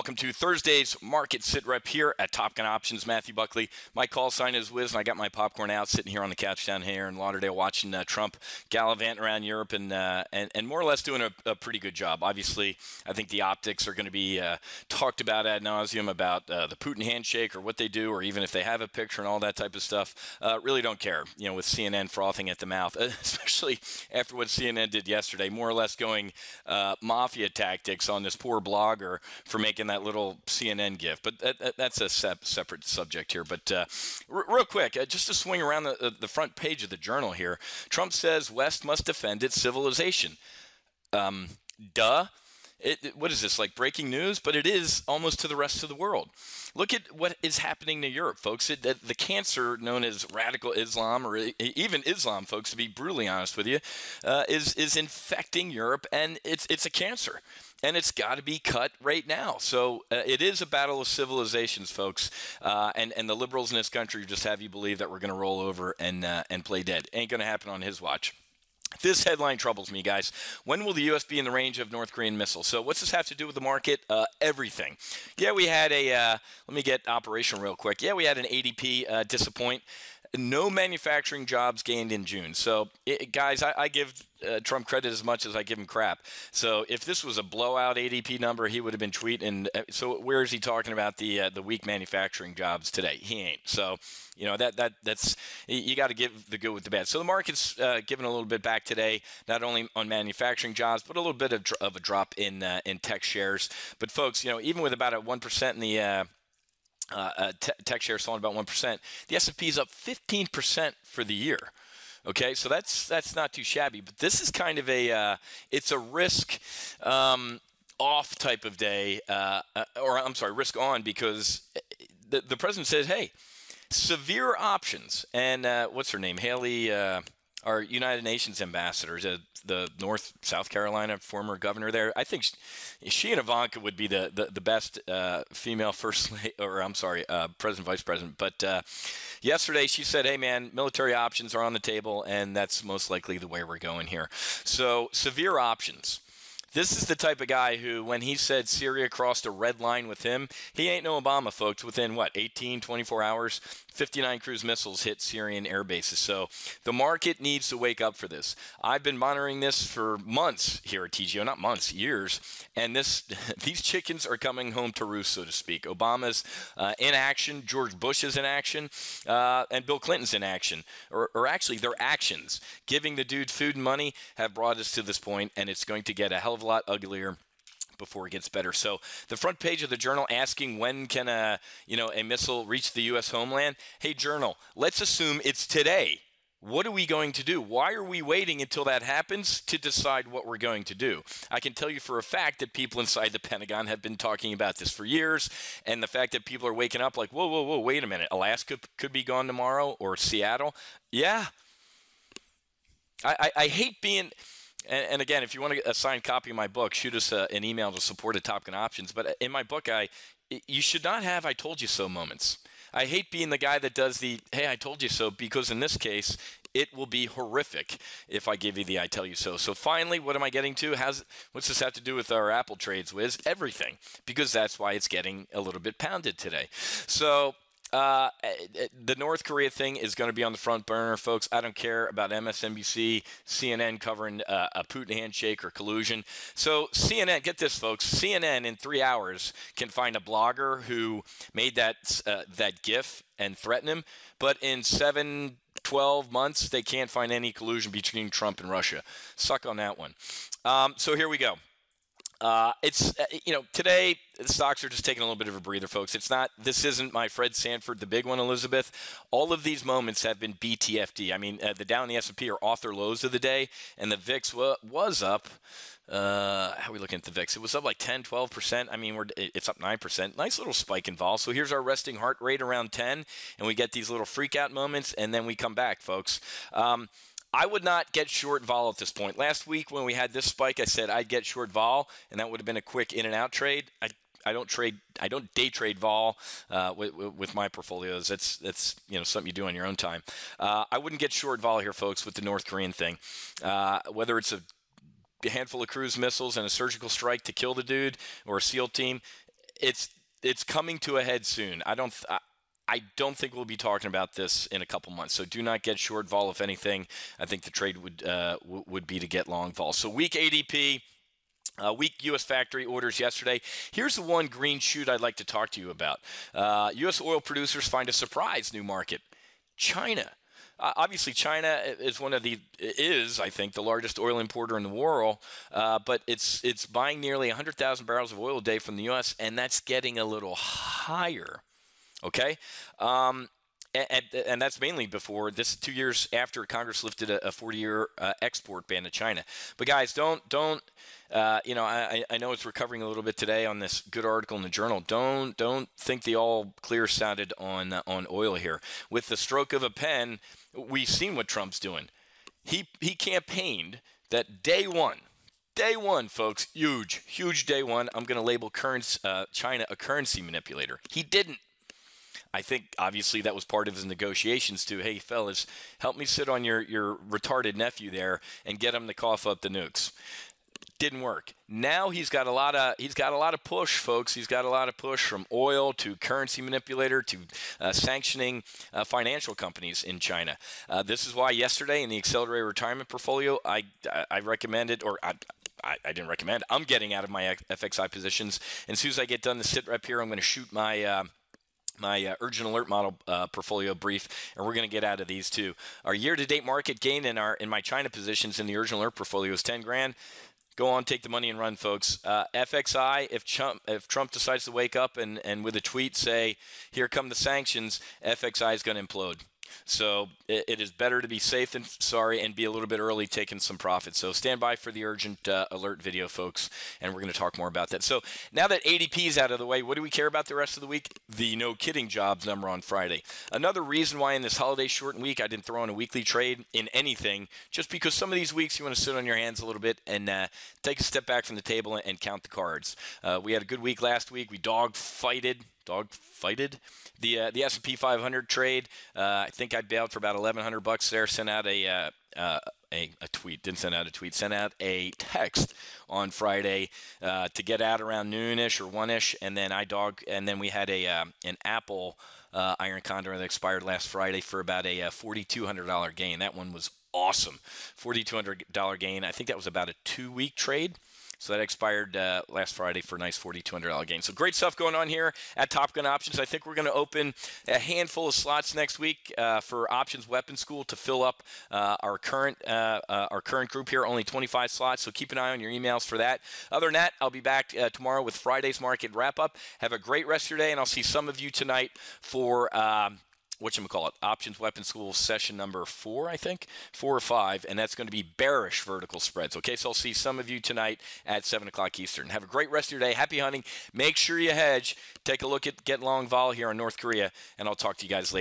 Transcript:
welcome to Thursday's Market SITREP here at Top Gun Options. Matthew Buckley. My call sign is Wiz, and I got my popcorn out, sitting here on the couch down here in Lauderdale, watching Trump gallivanting around Europe and more or less doing a pretty good job. Obviously, I think the optics are going to be talked about ad nauseum about the Putin handshake or what they do, or even if they have a picture and all that type of stuff. Really don't care. You know, with CNN frothing at the mouth, especially after what CNN did yesterday, more or less going mafia tactics on this poor blogger for making that little CNN gif. But that's a separate subject here. But real quick, just to swing around the front page of the Journal here, Trump says West must defend its civilization. Duh. What is this, like breaking news? But it is almost to the rest of the world. Look at what is happening to Europe, folks. The cancer known as radical Islam, or even Islam, folks, to be brutally honest with you, is infecting Europe, and it's a cancer. And it's got to be cut right now. So it is a battle of civilizations, folks. And the liberals in this country just have you believe that we're going to roll over and play dead. Ain't going to happen on his watch. This headline troubles me, guys. When will the U.S. be in the range of North Korean missiles? So what's this have to do with the market? Everything. Yeah, we had let me get operational real quick. Yeah, we had an ADP disappoint. No manufacturing jobs gained in June. So, guys, I give Trump credit as much as I give him crap. So if this was a blowout ADP number, he would have been tweeting. So where is he talking about the weak manufacturing jobs today? He ain't. So, you know, that's you got to give the good with the bad. So the market's giving a little bit back today, not only on manufacturing jobs, but a little bit of a drop in tech shares. But folks, you know, even with about a 1% in the tech shares falling about 1%. The S&P is up 15% for the year. Okay, so that's not too shabby. But this is kind of it's a risk off type of day, or I'm sorry, risk on, because the president said, hey, severe options. And what's her name? Haley, our United Nations ambassador, the South Carolina former governor there. I think she and Ivanka would be the best female first lady, or I'm sorry, president, vice president. But yesterday she said, hey, man, military options are on the table, and that's most likely the way we're going here. So severe options. This is the type of guy who, when he said Syria crossed a red line with him, he ain't no Obama, folks. Within, 24 hours, 59 cruise missiles hit Syrian air bases. So the market needs to wake up for this. I've been monitoring this for months here at TGO, not months, years. And these chickens are coming home to roost, so to speak. Obama's in action, George Bush is in action, and Bill Clinton's in action. Or actually, their actions, giving the dude food and money, have brought us to this point, and it's going to get a hell of a lot uglier before it gets better. So the front page of the Journal asking when can a missile reach the U.S. homeland? Hey, Journal, let's assume it's today. What are we going to do? Why are we waiting until that happens to decide what we're going to do? I can tell you for a fact that people inside the Pentagon have been talking about this for years, and the fact that people are waking up like, whoa, wait a minute, Alaska could be gone tomorrow, or Seattle. Yeah. I hate being... And again, if you want a signed copy of my book, shoot us an email to support at Top Gun Options. But in my book, you should not have "I told you so" moments. I hate being the guy that does the "Hey, I told you so," because in this case, it will be horrific if I give you the "I tell you so." So finally, what am I getting to? What's this have to do with our Apple trades, Wiz? Everything, because that's why it's getting a little bit pounded today. So. The North Korea thing is going to be on the front burner, folks. I don't care about MSNBC, CNN covering a Putin handshake or collusion. So CNN, get this, folks. CNN in 3 hours can find a blogger who made that GIF and threaten him. But in 12 months, they can't find any collusion between Trump and Russia. Suck on that one. So here we go. Today the stocks are just taking a little bit of a breather, folks. This isn't my Fred Sanford, the big one, Elizabeth. All of these moments have been BTFD. I mean, the Dow and the S&P are off their lows of the day, and the VIX was up. How are we looking at the VIX? It was up like 10, 12%. I mean, it's up 9%. Nice little spike in vol. So here's our resting heart rate around 10, and we get these little freak out moments, and then we come back, folks. I would not get short vol at this point. Last week when we had this spike, I said I'd get short vol, and that would have been a quick in and out trade. I don't day trade vol with my portfolios. That's something you do on your own time. I wouldn't get short vol here, folks, with the North Korean thing. Whether it's a handful of cruise missiles and a surgical strike to kill the dude or a SEAL team, it's coming to a head soon. I don't think we'll be talking about this in a couple months. So do not get short vol. If anything, I think the trade would be to get long vol. So weak ADP. Weak U.S. factory orders yesterday. Here's the one green shoot I'd like to talk to you about. U.S. oil producers find a surprise new market. China. Obviously, China is I think, the largest oil importer in the world, but it's buying nearly 100,000 barrels of oil a day from the U.S., and that's getting a little higher. Okay? And that's mainly before this 2 years after Congress lifted a 40-year export ban to China. But guys, don't I know it's recovering a little bit today on this good article in the Journal. Don't think the all clear sounded on oil here. With the stroke of a pen, we've seen what Trump's doing. He campaigned that day one, folks, huge day one. I'm going to label China a currency manipulator. He didn't. I think, obviously, that was part of his negotiations to, hey, fellas, help me sit on your retarded nephew there and get him to cough up the nukes. Didn't work. Now he's got a lot of push, folks. He's got a lot of push from oil to currency manipulator to sanctioning financial companies in China. This is why yesterday in the accelerated retirement portfolio, I recommended, or I didn't recommend, I'm getting out of my FXI positions. And as soon as I get done the SITREP here, I'm going to shoot my urgent alert model portfolio brief, and we're going to get out of these too. Our year-to-date market gain in my China positions in the urgent alert portfolio is 10 grand. Go on, take the money and run, folks. FXI, if Trump decides to wake up and with a tweet say, here come the sanctions, FXI is going to implode. So it is better to be safe than sorry and be a little bit early taking some profits. So stand by for the urgent alert video, folks, and we're going to talk more about that. So now that ADP is out of the way, what do we care about the rest of the week? The no kidding jobs number on Friday. Another reason why in this holiday shortened week I didn't throw in a weekly trade in anything, just because some of these weeks you want to sit on your hands a little bit and take a step back from the table and count the cards. We had a good week last week. We dog-fighted the S&P 500 trade. I think I bailed for about $1,100 there. Sent out a tweet. Didn't send out a tweet. Sent out a text on Friday to get out around noonish or 1ish, and then and then we had an Apple iron condor that expired last Friday for about a $4,200 gain. That one was awesome. $4,200 gain. I think that was about a 2-week trade. So that expired last Friday for a nice $4,200 gain. So great stuff going on here at Top Gun Options. I think we're going to open a handful of slots next week for Options Weapon School to fill up our current group here. Only 25 slots, so keep an eye on your emails for that. Other than that, I'll be back tomorrow with Friday's market wrap-up. Have a great rest of your day, and I'll see some of you tonight for Options Weapon School session number 4, I think, 4 or 5, and that's going to be bearish vertical spreads. Okay, so I'll see some of you tonight at 7 o'clock Eastern. Have a great rest of your day. Happy hunting. Make sure you hedge. Take a look at Get Long Vol here in North Korea, and I'll talk to you guys later.